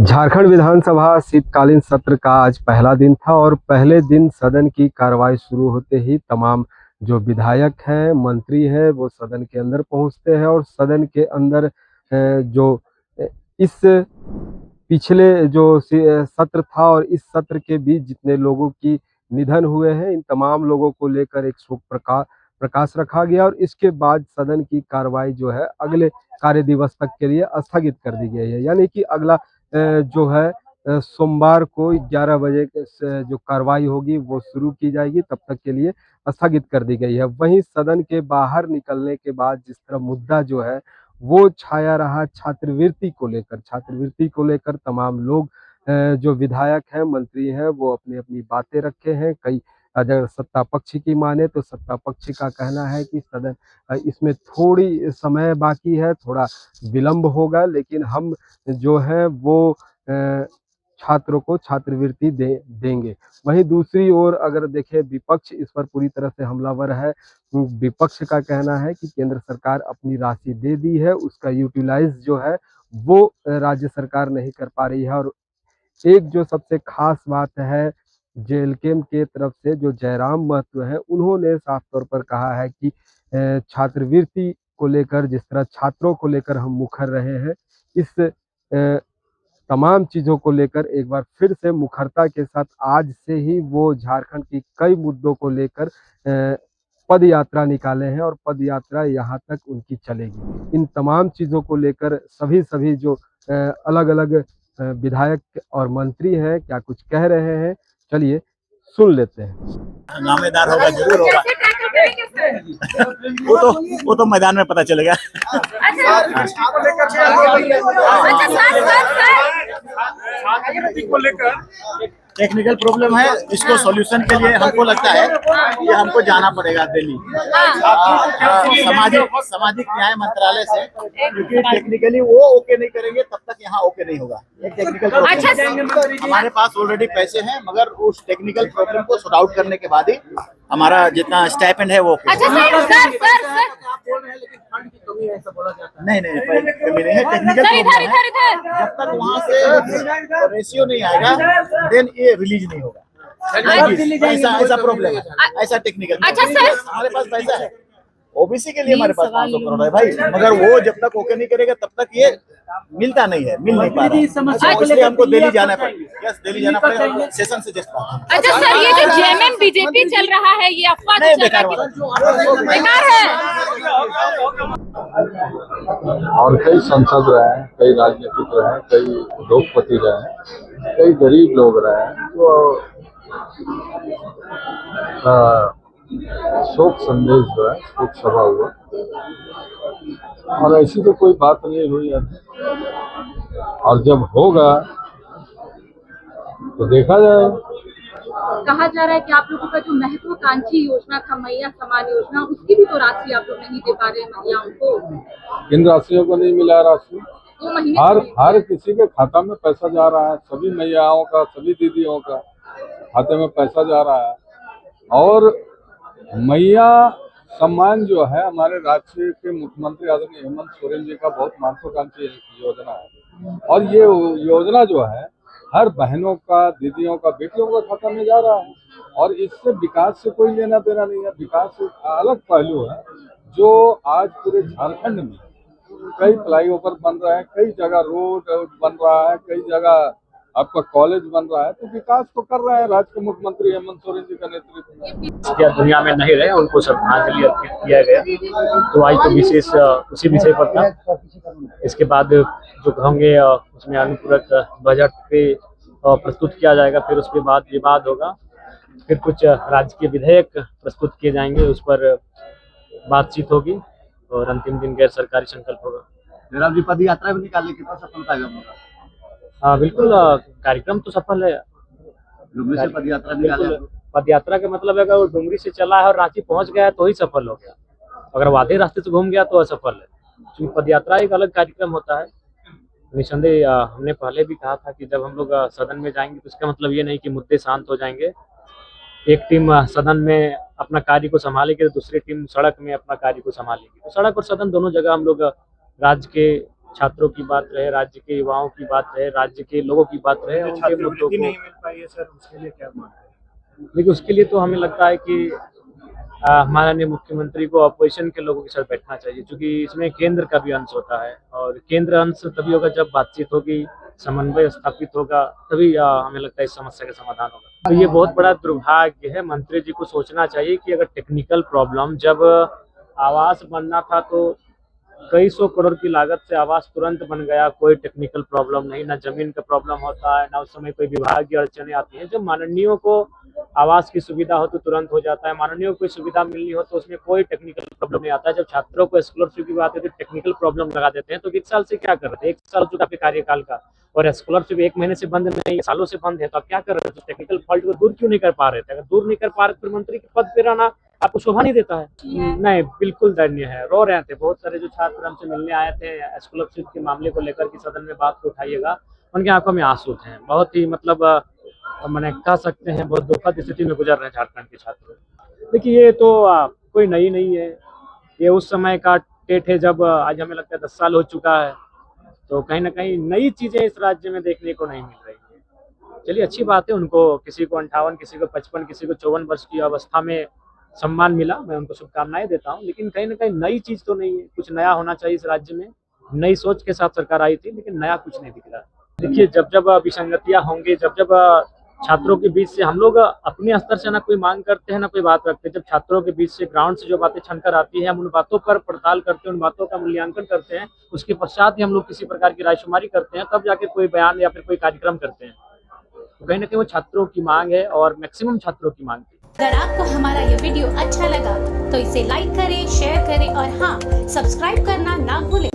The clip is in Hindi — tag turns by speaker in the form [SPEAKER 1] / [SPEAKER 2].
[SPEAKER 1] झारखंड विधानसभा शीतकालीन सत्र का आज पहला दिन था और पहले दिन सदन की कार्रवाई शुरू होते ही तमाम जो विधायक हैं, मंत्री हैं, वो सदन के अंदर पहुंचते हैं और सदन के अंदर जो इस पिछले जो सत्र था और इस सत्र के बीच जितने लोगों की निधन हुए हैं, इन तमाम लोगों को लेकर एक शोक प्रकाश रखा गया और इसके बाद सदन की कार्रवाई जो है अगले कार्य दिवस तक के लिए स्थगित कर दी गई है। यानी कि अगला जो है सोमवार को 11 बजे से जो कार्रवाई होगी वो शुरू की जाएगी, तब तक के लिए स्थगित कर दी गई है। वहीं सदन के बाहर निकलने के बाद जिस तरह मुद्दा जो है वो छाया रहा छात्रवृत्ति को लेकर तमाम लोग जो विधायक हैं, मंत्री हैं, वो अपनी अपनी बातें रखे हैं। कई अगर सत्ता पक्ष की माने तो सत्ता पक्ष का कहना है कि सदन इसमें थोड़ी समय बाकी है, थोड़ा विलंब होगा, लेकिन हम जो है वो छात्रों को छात्रवृत्ति देंगे। वहीं दूसरी ओर अगर देखें, विपक्ष इस पर पूरी तरह से हमलावर है। विपक्ष का कहना है कि केंद्र सरकार अपनी राशि दे दी है, उसका यूटिलाइज जो है वो राज्य सरकार नहीं कर पा रही है। और एक जो सबसे खास बात है, जेएलकेम के तरफ से जो जयराम महतो है, उन्होंने साफ तौर पर कहा है कि छात्रवृत्ति को लेकर जिस तरह छात्रों को लेकर हम मुखर रहे हैं, इस तमाम चीज़ों को लेकर एक बार फिर से मुखरता के साथ आज से ही वो झारखंड की कई मुद्दों को लेकर पद यात्रा निकाले हैं और पद यात्रा यहाँ तक उनकी चलेगी। इन तमाम चीज़ों को लेकर सभी जो अलग अलग विधायक और मंत्री हैं क्या कुछ कह रहे हैं, चलिए सुन लेते हैं।
[SPEAKER 2] नामेदार होगा, जरूर होगा। वो तो मैदान में पता चलेगा। टेक्निकल प्रॉब्लम है, इसको सॉल्यूशन के लिए हमको लगता है कि हमको जाना पड़ेगा दिल्ली सामाजिक न्याय मंत्रालय से, क्योंकि टेक्निकली वो ओके नहीं करेंगे तब तक यहाँ ओके नहीं होगा। एक टेक्निकल प्रॉब्लम, हमारे पास ऑलरेडी पैसे हैं, मगर उस टेक्निकल प्रॉब्लम को सॉर्ट आउट करने के बाद ही हमारा जितना स्टाइपेंड है वो नहीं कमी नहीं है। टेक्निकल प्रॉब्लम है, जब तक वहाँ से रेशियो नहीं आएगा देन ये रिलीज नहीं होगा। ऐसा प्रॉब्लम है, ऐसा टेक्निकल। हमारे पास पैसा है, ओबीसी के लिए हमारे पास 500 करोड़ है भाई, मगर वो जब तक ओके नहीं करेगा तब तक ये मिलता नहीं है, मिल नहीं पा रहा है। इसलिए हमको दिल्ली जाना पड़ेगा। यस, दिल्ली जाना पड़ेगा, सेशन से जस्ट।
[SPEAKER 3] अच्छा सर, ये जो जेएमएम बीजेपी चल रहा है, ये अफवाह बेकार है।
[SPEAKER 4] और कई सांसद रहे हैं, कई राजनीतिक रहे हैं, कई उद्योगपति रहे हैं, कई गरीब लोग रहे हैं, तो शोक संदेश जो है, शोक सभा हुआ और ऐसी तो कोई बात नहीं हुई है। और जब होगा तो देखा जाएगा।
[SPEAKER 3] कहा जा रहा है कि आप लोगों का जो महत्वाकांक्षी योजना था, मैया समान योजना, उसकी भी तो राशि आप लोग नहीं दे पा रहे हैं महिलाओं को।
[SPEAKER 4] किन राशियों को नहीं मिला राशि?
[SPEAKER 3] 2 महीने
[SPEAKER 4] हर किसी के खाता में पैसा जा रहा है, सभी मैयाओं का, सभी दीदियों का खाते में पैसा जा रहा है। और मैया सम्मान जो है हमारे राज्य के मुख्यमंत्री आदरणीय हेमंत सोरेन जी का बहुत महत्वाकांक्षी योजना है और ये योजना जो है हर बहनों का, दीदियों का, बेटियों का खाता में जा रहा है और इससे विकास से कोई लेना देना नहीं है। विकास एक अलग पहलू है जो आज पूरे झारखंड में कई फ्लाईओवर बन रहे हैं, कई जगह रोड बन रहा है, कई जगह आपका कॉलेज बन रहा है, तो विकास तो कर रहे हैं राज्य के मुख्यमंत्री हेमंत सोरेन जी का नेतृत्व में।
[SPEAKER 5] क्या दुनिया में नहीं रहे, उनको श्रद्धांजलि अर्पित किया गया, तो आज तो विशेष उसी विषय पर था। इसके बाद जो होंगे उसमें अनुपूरक बजट पे प्रस्तुत किया जाएगा, फिर उसके बाद विवाद होगा, फिर कुछ राज्य के विधेयक प्रस्तुत किए जाएंगे, उस पर बातचीत होगी और अंतिम दिन गैर सरकारी संकल्प होगा।
[SPEAKER 2] मेरा भी पद यात्रा भी निकालने की सफलता है।
[SPEAKER 5] हाँ बिल्कुल, कार्यक्रम तो सफल है।
[SPEAKER 2] पद यात्रा निकाले,
[SPEAKER 5] पद यात्रा का मतलब है अगर वो डुमरी से चला है और रांची पहुंच गया है तो ही सफल हो गया, अगर वो आधे रास्ते से घूम गया तो असफल है। क्योंकि पद यात्रा एक अलग कार्यक्रम होता है। निसंदेह हमने पहले भी कहा था कि जब हम लोग सदन में जाएंगे तो इसका मतलब ये नहीं कि मुद्दे शांत हो जाएंगे। एक टीम सदन में अपना कार्य को संभालेगी तो दूसरी टीम सड़क में अपना कार्य को संभालेगी। तो सड़क और सदन दोनों जगह हम लोग राज्य के छात्रों की बात रहे, राज्य के युवाओं की बात रहे, राज्य के लोगों की बात रहे, उनके मुद्दों को
[SPEAKER 2] नहीं मिल पाई है सर, उसके लिए क्या मानते हैं?
[SPEAKER 5] देखिए उसके लिए तो हमें लगता है कि माननीय मुख्यमंत्री को अपोजिशन के लोगों के साथ बैठना चाहिए, क्योंकि इसमें केंद्र का भी अंश होता है और केंद्र अंश तभी होगा जब बातचीत होगी, समन्वय स्थापित होगा, तभी हमें लगता है इस समस्या का समाधान होगा। तो ये बहुत बड़ा दुर्भाग्य है। मंत्री जी को सोचना चाहिए कि अगर टेक्निकल प्रॉब्लम, जब आवास बनना था तो कई सौ करोड़ की लागत से आवास तुरंत बन गया, कोई टेक्निकल प्रॉब्लम नहीं, ना जमीन का प्रॉब्लम होता है, ना उस समय कोई विभाग की अड़चने आती हैं। जब माननीयों को आवास की सुविधा हो तो तुरंत हो जाता है, माननीयों को कोई सुविधा मिलनी हो तो उसमें कोई टेक्निकल प्रॉब्लम नहीं आता है। जब छात्रों को स्कॉलरशिप की बात है तो टेक्निकल प्रॉब्लम लगा देते हैं। तो 1 साल से क्या कर रहे थे? 1 साल चुका आपके कार्यकाल का, और स्कॉलरशिप 1 महीने से बंद नहीं, सालों से बंद है, तो आप क्या कर रहे थे? टेक्निकल फॉल्ट को दूर क्यों नहीं कर पा रहे थे? अगर दूर नहीं कर पा रहे तो मंत्री के पद पे रहना आपको शोभा नहीं देता है? नहीं, बिल्कुल दयनीय है। रो रहे थे बहुत सारे जो छात्र हमसे मिलने आए थे स्कॉलरशिप के मामले को लेकर कि सदन में बात को उठाइएगा, उनकी आंखों में आंसू थे। बहुत ही मतलब मैंने कह सकते हैं बहुत दुखद स्थिति में गुजर रहे हैं झारखंड के छात्र। देखिए ये तो कोई नई नहीं है, ये उस समय का टेट है जब आज हमें लगता है 10 साल हो चुका है। तो कहीं ना कहीं नई चीजें इस राज्य में देखने को नहीं मिल रही है। चलिए अच्छी बात है, उनको किसी को 58, किसी को 55, किसी को 54 वर्ष की अवस्था में सम्मान मिला, मैं उनको शुभकामनाएं देता हूं। लेकिन कहीं ना कहीं नई चीज तो नहीं है, कुछ नया होना चाहिए इस राज्य में। नई सोच के साथ सरकार आई थी, लेकिन नया कुछ नहीं दिख रहा। देखिए जब जब विसंगतियां होंगी, जब जब छात्रों के बीच से हम लोग अपने स्तर से ना कोई मांग करते हैं ना कोई बात रखते हैं, जब छात्रों के बीच से ग्राउंड से जो बातें छनकर आती है, हम उन बातों पर पड़ताल करते हैं, उन बातों का मूल्यांकन करते हैं, उसके पश्चात ही हम लोग किसी प्रकार की रायशुमारी करते हैं, तब जाके कोई बयान या फिर कोई कार्यक्रम करते हैं। तो कहीं ना कहीं वो छात्रों की मांग है और मैक्सिमम छात्रों की मांग है।
[SPEAKER 6] अगर आपको हमारा ये वीडियो अच्छा लगा तो इसे लाइक करें, शेयर करें और हाँ, सब्सक्राइब करना ना भूलें।